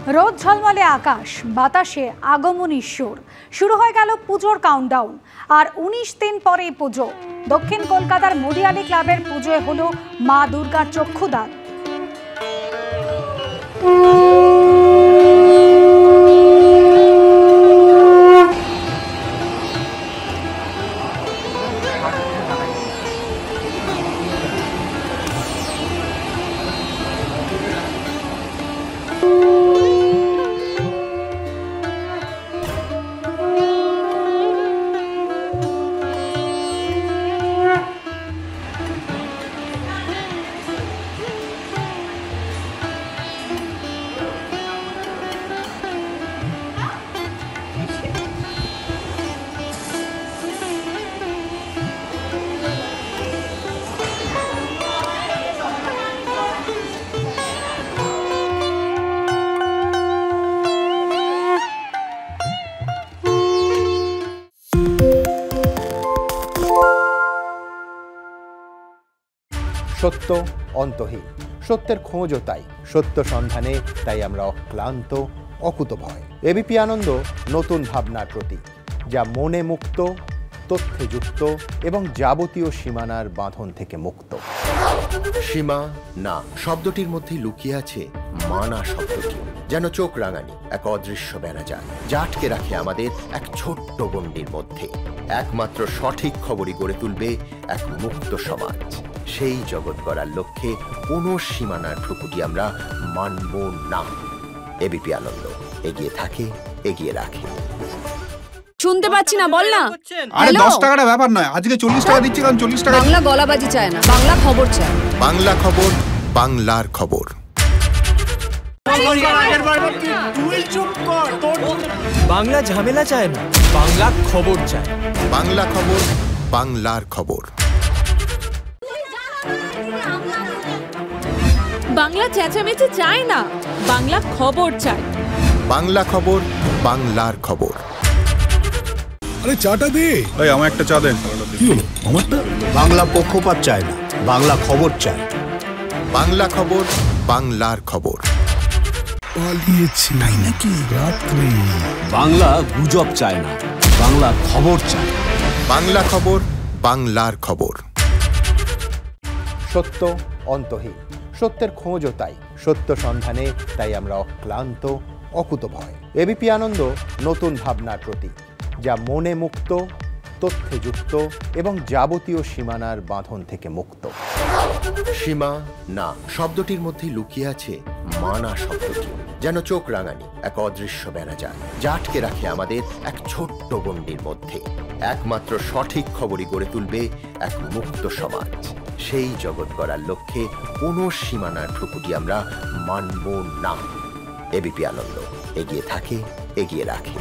রোদ ঝলমলে আকাশ, বাতাসে আগমনীর সুর। শুরু হয়ে গেল পুজোর কাউন্টডাউন। আর 19 দিন পরে পুজো। দক্ষিণ কলকাতার মদিয়ালি ক্লাবের পুজোয় হলো মা দুর্গার চক্ষুদান। সত্য অন্তহীন, সত্যের খোঁজও তাই, সত্য সন্ধানে তাই আমরা অক্লান্ত, অকুতভয়। এবিপি আনন্দ নতুন ভাবনার প্রতীক, যা মনে মুক্ত, তথ্যে যুক্ত এবং যাবতীয় সীমানার বাঁধন থেকে মুক্ত। সীমা না শব্দটির মধ্যে লুকিয়ে আছে মানা শব্দটি, যেন চোখ রাঙানি এক অদৃশ্য বেড়াজাল, যা আটকে রাখে আমাদের এক ছোট্ট গণ্ডির মধ্যে। একমাত্র সঠিক খবরই গড়ে তুলবে এক মুক্ত সমাজ। সেই জগৎ গড়ার লক্ষ্যে কোনো সীমানার ঠুকুটি আমরা মানব না। এবিপি আনন্দ এগিয়ে থাকে, এগিয়ে রাখে। শুনতে পাচ্ছি না, বল না। আরে 10 টাকাটা ব্যাপার নয়, আজকে 40 টাকা দিচ্ছি, কারণ 40 টাকা। বাংলা গলাবাজি চায় না, বাংলা খবর চায়। বাংলা খবর, বাংলার খবর। বাংলা ঝামেলা চায় না, বাংলা খবর চায়। বাংলা খবর, বাংলার খবর। বাংলা চেঁচামেচি চায় না, বাংলা খবর চায়। বাংলা খবর, বাংলার খবর। আরে চাটা দে। এই আমার একটা চা দেন। কি হলো আমারটা? বাংলা পক্ষপাত চায় না, বাংলা খবর চায়। বাংলা খবর, বাংলার খবর। পালিয়েছি নাই নাকি রাত্রে? বাংলা গুজব চায় না, বাংলা খবর চায়। বাংলা খবর, বাংলার খবর। সত্য অন্তহীন, সত্যের খোঁজও তাই, সত্য সন্ধানে তাই আমরা অক্লান্ত, অকুতভয়। এবিপি আনন্দ নতুন ভাবনার প্রতীক, যা মনে মুক্ত, তথ্যে যুক্ত এবং যাবতীয় সীমানার বাঁধন থেকে মুক্ত। সীমা না শব্দটির মধ্যে লুকিয়ে আছে মানা শব্দটি, যেন চোখ রাঙানি এক অদৃশ্য বেড়াজাল, যা আটকে রাখে আমাদের এক ছোট্ট গণ্ডির মধ্যে। একমাত্র সঠিক খবরই গড়ে তুলবে এক মুক্ত সমাজ। সেই জগৎ গড়ার লক্ষ্যে কোনো সীমানার ঠুকুটি আমরা মানব না। এবিপি আনন্দ এগিয়ে থাকে, এগিয়ে রাখে।